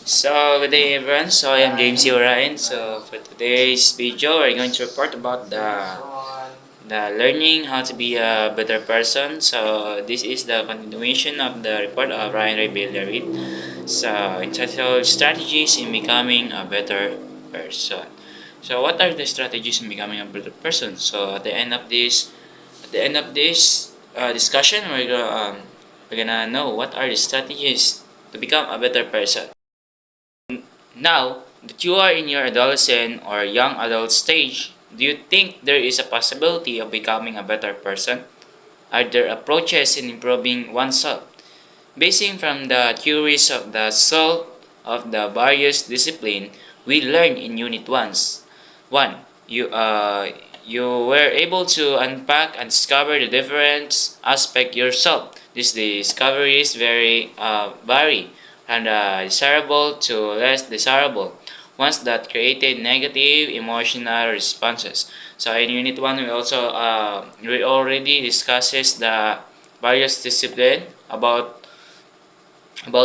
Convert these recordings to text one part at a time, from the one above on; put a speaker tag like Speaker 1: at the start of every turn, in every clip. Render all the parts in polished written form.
Speaker 1: So, good day everyone. So, I am James C. Orion. So, for today's video, we're going to report about the learning how to be a better person. So, this is the continuation of the report of Ryan Ray David. So, entitled Strategies in Becoming a Better Person. So, what are the strategies in becoming a better person? So, at the end of this discussion, we're gonna know what are the strategies to become a better person. Now that you are in your adolescent or young adult stage, do you think there is a possibility of becoming a better person? Are there approaches in improving oneself? Basing from the theories of the soul of the various disciplines we learned in Unit 1, you were able to unpack and discover the different aspect yourself. These discoveries vary from desirable to less desirable ones that created negative emotional responses. So in Unit 1, we already discusses the various discipline about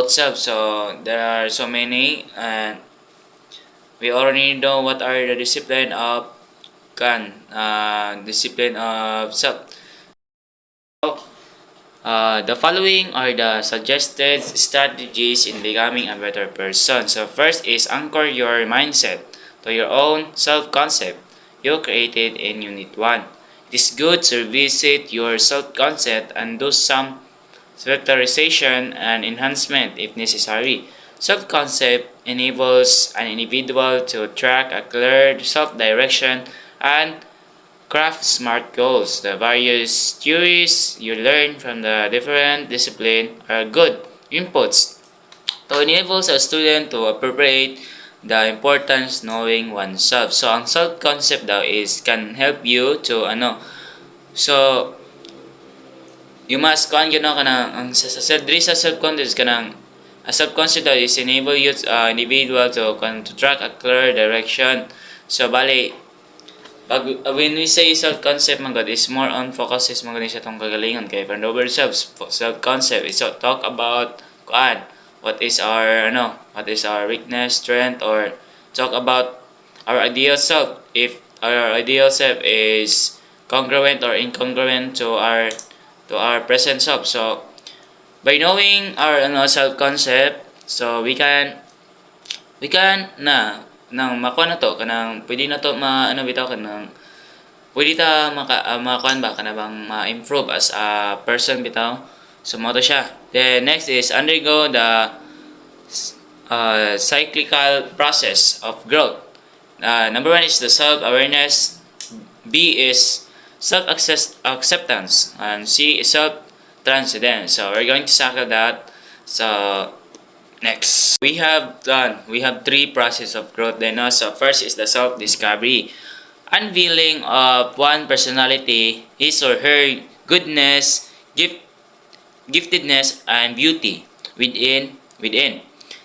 Speaker 1: self. So there are so many, and we already know what are the discipline of self. The following are the suggested strategies in becoming a better person. So first is anchor your mindset to your own self-concept you created in Unit 1. It is good to revisit your self-concept and do some characterization and enhancement if necessary. Self-concept enables an individual to track a clear self-direction and craft smart goals. The various theories you learn from the different discipline are good inputs to enable a student to appropriate the importance knowing oneself. So, ang self-concept daw is can help you to so you must kuan you know kanang ang sa self-concept kanang a self-concept daw is enable you individual to track a clear direction. So, bali when we say self-concept man God is more on focuses man God sa tong kagalingon kay from over self-concept is so talk about kuan what is our weakness, strength, or talk about our ideal self if our ideal self is congruent or incongruent to our present self. So by knowing our self-concept, so we can nang makuha na to kanang pwede na to bitaw kanang pwede ta makakuan ba kana bang ma-improve as a person bitaw. So mo to siya. Then next is undergo the cyclical process of growth. Number one is the self-awareness. B is self-acceptance. And C is self-transcendence. So we're going to tackle that. So next, we have three process of growth. Then also, first is the self-discovery, unveiling of one personality, his or her goodness, giftedness, and beauty within.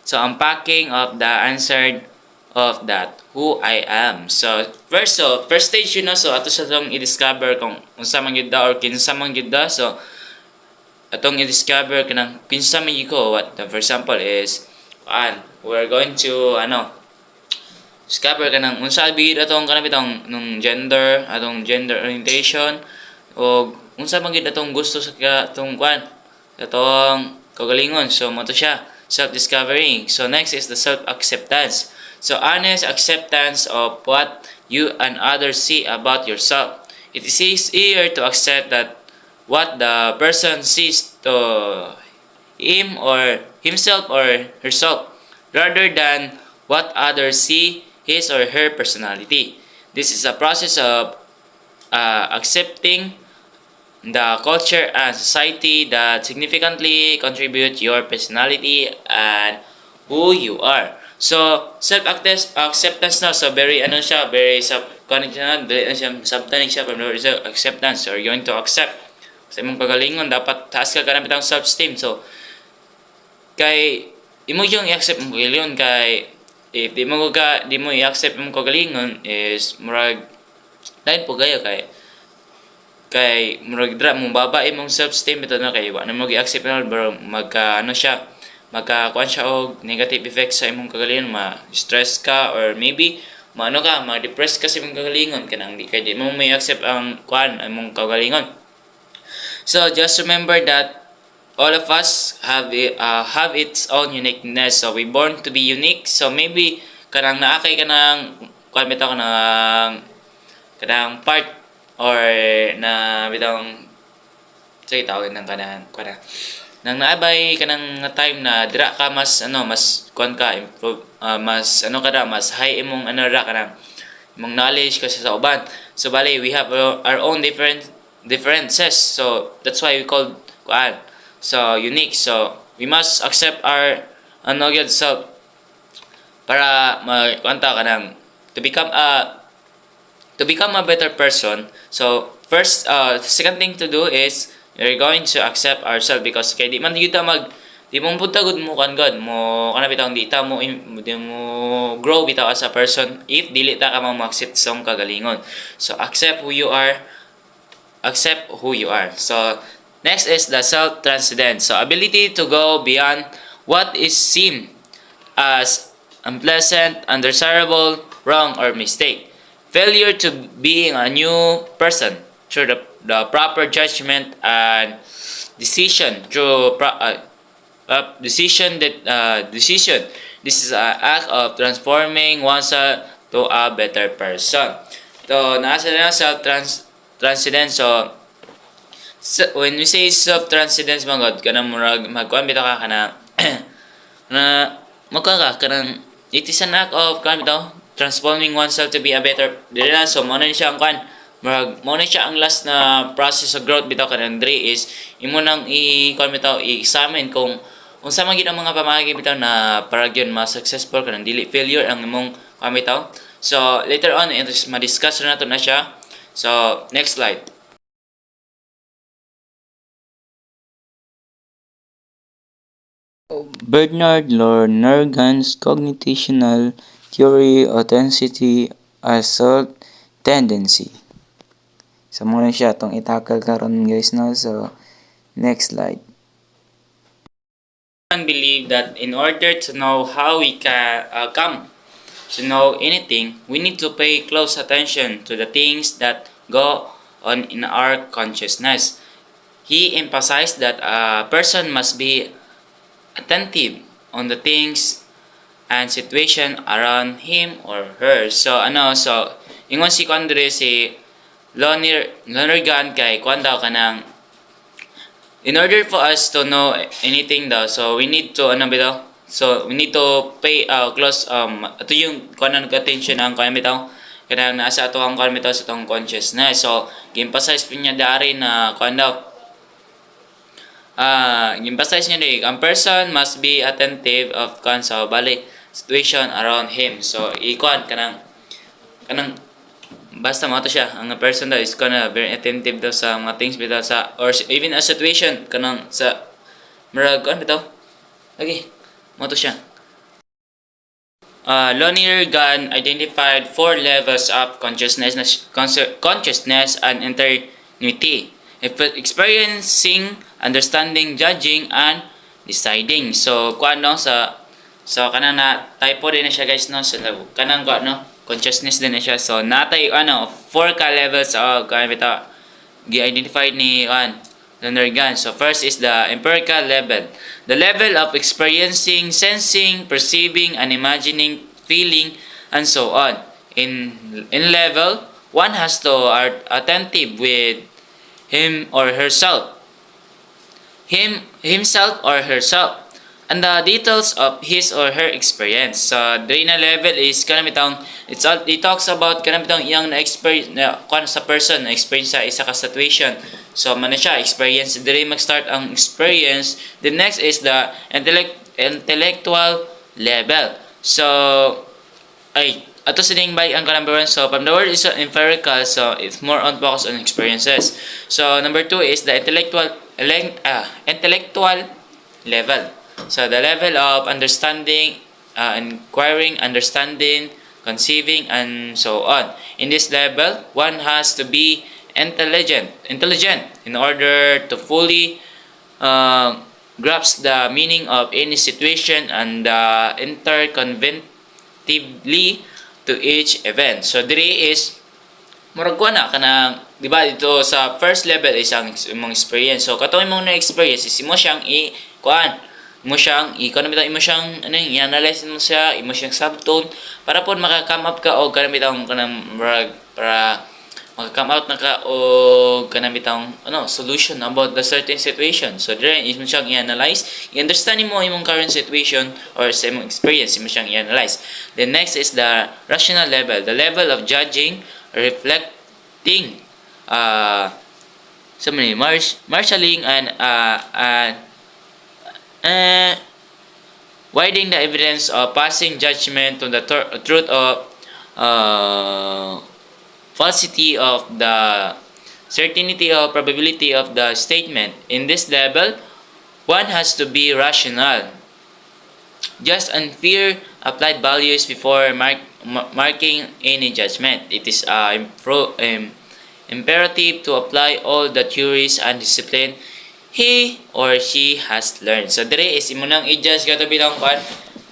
Speaker 1: So unpacking of the answer of that who I am. So first stage so ato sa tong i-discover kung unsa man gyud or kinsa man gyud so atong i-discover kanang kinsa man ko what for example is we're going to discover kanang unsa bigid atong kanang nung gender orientation o unsa man gid atong gusto sa atong atong kagalingon. So mo to siya self discovery. So next is the self acceptance. So honest acceptance of what you and others see about yourself. It is easier to accept that what the person sees to him or himself or herself rather than what others see his or her personality. This is a process of accepting the culture and society that significantly contribute your personality and who you are. So, self-acceptance na. So, very very subconscious very subtanic siya from the word acceptance. So, you're going to accept sa imong kagalingon dapat taas ka kanang bitang self-esteem. So kay imo yung i-accept mo kagalingon kay if di mo i-accept imong kagalingon is murag lain po kayo kay murag dra mo baba imong self-esteem bitaw na kay wa na mo gi-accept na bro magka siya magkakuan siya og negative effects sa imong kagalingon, ma-stress ka or maybe maano ka, ma-depress ka sa imong kagalingon kanang di mo may accept ang kuan imong kagalingon. So just remember that all of us have its own uniqueness. So we born to be unique. So maybe kanang naakay ka ng kuan bitaw kanang part or na bitang sige tawagin ng kanang kuan nang naabay ka ng time na dira ka mas mas kuan ka improve mas mas high imong ra ka ng imong knowledge kasi sa uban. So bali we have our own differences. So that's why we call kuan so unique. So we must accept our gyud self para magkuanta ka ng to become a better person. So first second thing to do is we're going to accept ourselves because kay di man kita di mo punta gud mo kan god mo kana bitaw di mo grow bitaw as a person if dili ta ka mag-accept sa kagalingon. So accept who you are. So next is the self-transcendence. So ability to go beyond what is seen as unpleasant, undesirable, wrong, or mistake. Failure to being a new person through the proper judgment and decision decision. This is an act of transforming oneself to a better person. So nasa na self-transcendence. So when we say self-transcendence mga god kanang murag magkuan bitaw ka kana na magkuan ka kanang it is an act of kuan bitaw transforming oneself to be a better dili so mo na siya ang kuan mo na siya ang last na process of growth bitaw kanang Andre is imo nang i-kuan bitaw i-examine kung unsa man gid ang mga pamaagi bitaw na para gyud mas successful kanang dili failure ang imong kuan bitaw. So later on ma-discuss na nato na siya. So next slide.
Speaker 2: Bernard Lonergan's cognitional theory, authenticity, assault, tendency. So muna siya itong itakal karon guys no. So next slide.
Speaker 1: I believe that in order to know how we can come to know anything, we need to pay close attention to the things that go on in our consciousness. He emphasized that a person must be attentive on the things and situation around him or her. So ingon si Condre si Lonergan kay kuan daw kanang in order for us to know anything daw, so we need to so we need to pay close ato yung kuan attention ang kuan bitaw kanang nasa ato ang kuan bitaw sa tong consciousness. So gi-emphasize pinya dari na kuan daw emphasize niya din, ang person must be attentive of sa bali situation around him. So ikuan kanang basta mo to siya ang person daw is kana very attentive daw sa mga things bitaw sa or even a situation kanang sa murag kuan bitaw lagi mo to siya. Lonergan identified 4 levels of consciousness and eternity. Experiencing, understanding, judging, and deciding. So kuan no so kanang na typo din na siya guys no so kanang kuan no consciousness din na siya. So natay 4 ka levels of kuan bitaw gi-identified ni Lonergan. So first is the empirical level. The level of experiencing, sensing, perceiving, and imagining, feeling, and so on. In level, one has to are attentive with himself or herself and the details of his or her experience. So diri na level is kanang bitang it talks about kanang bitang iyang na experience na kuan sa person na experience sa isa ka situation. So man siya experience diri mag-start ang experience. The next is the intellectual level. So ato sining by ang number 1. So from the word is empirical, so it's more on focus on experiences. So number 2 is the intellectual level. So the level of understanding, inquiring, understanding, conceiving, and so on. In this level, one has to be intelligent in order to fully grasps the meaning of any situation and interconventively to each event. So diri is murag ko na kanang di ba dito sa first level is ang imong experience. So katong imong na experience is imo siyang kuan mo siyang kuan bitaw imo siyang i-analyze mo siya, imo siyang subtone para pod maka-come up ka og kanang bitaw kanang murag para maka-come out na ka og kanang bitaw solution about the certain situation. So dire imo siyang i-analyze, i-understand mo imong current situation or sa imong experience imo siyang i-analyze. The next is the rational level, the level of judging, reflecting, marshalling and widening the evidence of passing judgment to the truth of falsity of the certainty or probability of the statement. In this level, one has to be rational, just and fair applied values before marking any judgment. It is imperative to apply all the theories and discipline he or she has learned. So dire is imo nang i-judge kato bilang kan,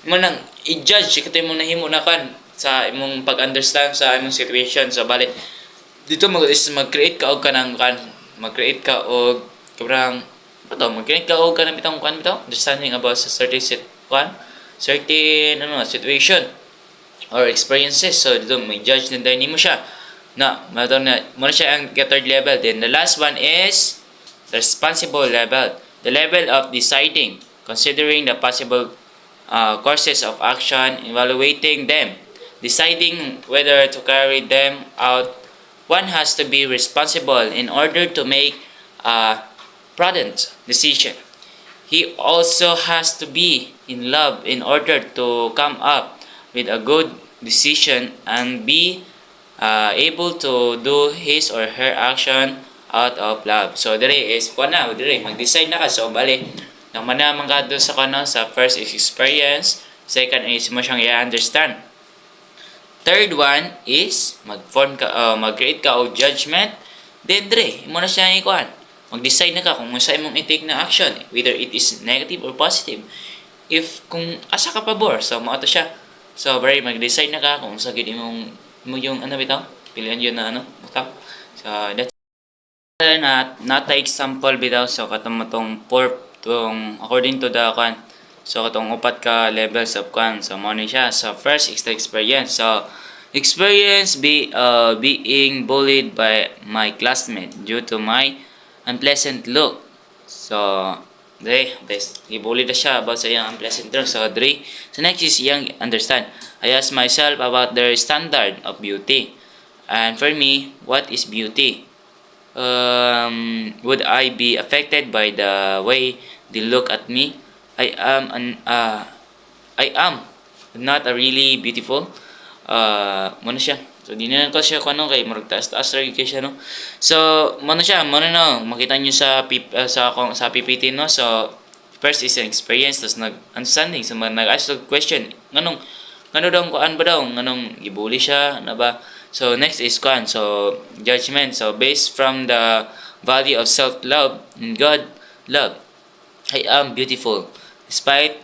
Speaker 1: imo nang i-judge kato imo nahimo na kan sa imong pag-understand sa imong situation. So bali dito mag-create ka og kanang kan, mag-create ka og kabrang mag-create ka og kanang bitang kan bitaw understanding about sa certain situation or experiences. So dito may judge na dahil mo siya na matawag na muna siya ang third level. Then the last one is the responsible level, the level of deciding, considering the possible courses of action, evaluating them, deciding whether to carry them out. One has to be responsible in order to make a prudent decision. He also has to be in love in order to come up with a good decision and be able to do his or her action out of love. So dire is mag-decide na ka. So bali nang manaman ka doon sa sa first is experience, second is mo siyang i-understand. Third one is mag-create ka og judgment. Then dire mo na siya ikuan, mag-decide na ka kung sa imong i-take na action, whether it is negative or positive. If kung asa ka pabor, so mo ato siya. So bari mag-decide na ka kung sa gid imong mo yung bitaw pilihan yun na bitaw. So that's nata example bitaw. So katong matong according to the so katong upat ka levels of so mo ni siya. So first is the experience. So experience being bullied by my classmate due to my unpleasant look. So i-bully na siya about sa iyang unpleasant look. So next is iyang understand. I ask myself about their standard of beauty. And for me, what is beauty? Would I be affected by the way they look at me? I am not a really beautiful. Muna siya. So di na ko siya kung kay murag taas ra kay siya no. So muna siya, makita niyo sa sa PPT no. So first is an experience, tas nag-understanding, so nag-ask the question ngano daw kuan ba daw nganong gibuli siya na ba. So next is so judgment. So based from the value of self-love and God love, I am beautiful despite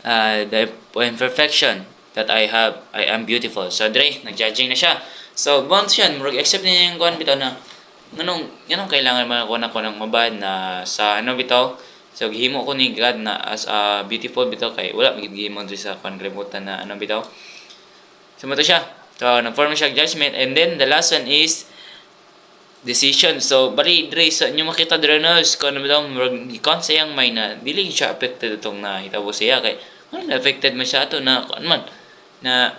Speaker 1: the imperfection that I have. I am beautiful. So nag-judging na siya. So once siya murag accept niya yung kuan bitaw na nganong kailangan man ko ng mabad na sa bitaw. So gihimo ko ni God na as a beautiful bitaw kay wala magigihimo diri sa kalimutan na bitaw. So mo to siya. So nag-form siya judgment, and then the last one is decision. So bari dre sa inyo makita dre na kung bitaw murag ikon sa iyang mind na dili siya affected itong nahitabo siya kay affected man siya ato na kuan man na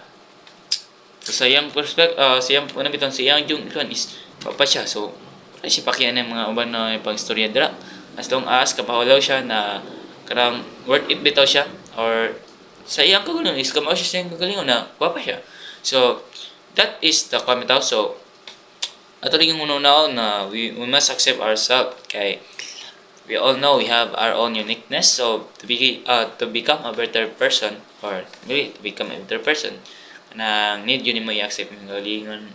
Speaker 1: sa iyang perspective siyang bitaw siyang yung is papa siya. So wala siya pakian ng mga uban na pang istorya dira. As long as kapahulaw siya na karang worth it bitaw siya or sa iyang kagalingon is kamaw siya sa iyang kagalingon na papa siya. So that is the comment out. So ato rin yung una na we must accept ourselves kay we all know we have our own uniqueness. So to become a better person or maybe to become a better person na need yun mo i-accept yung kagalingon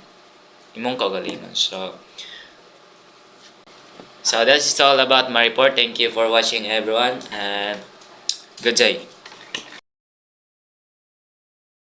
Speaker 1: imong kagalingon. So So that's all about my report. Thank you for watching everyone and good day.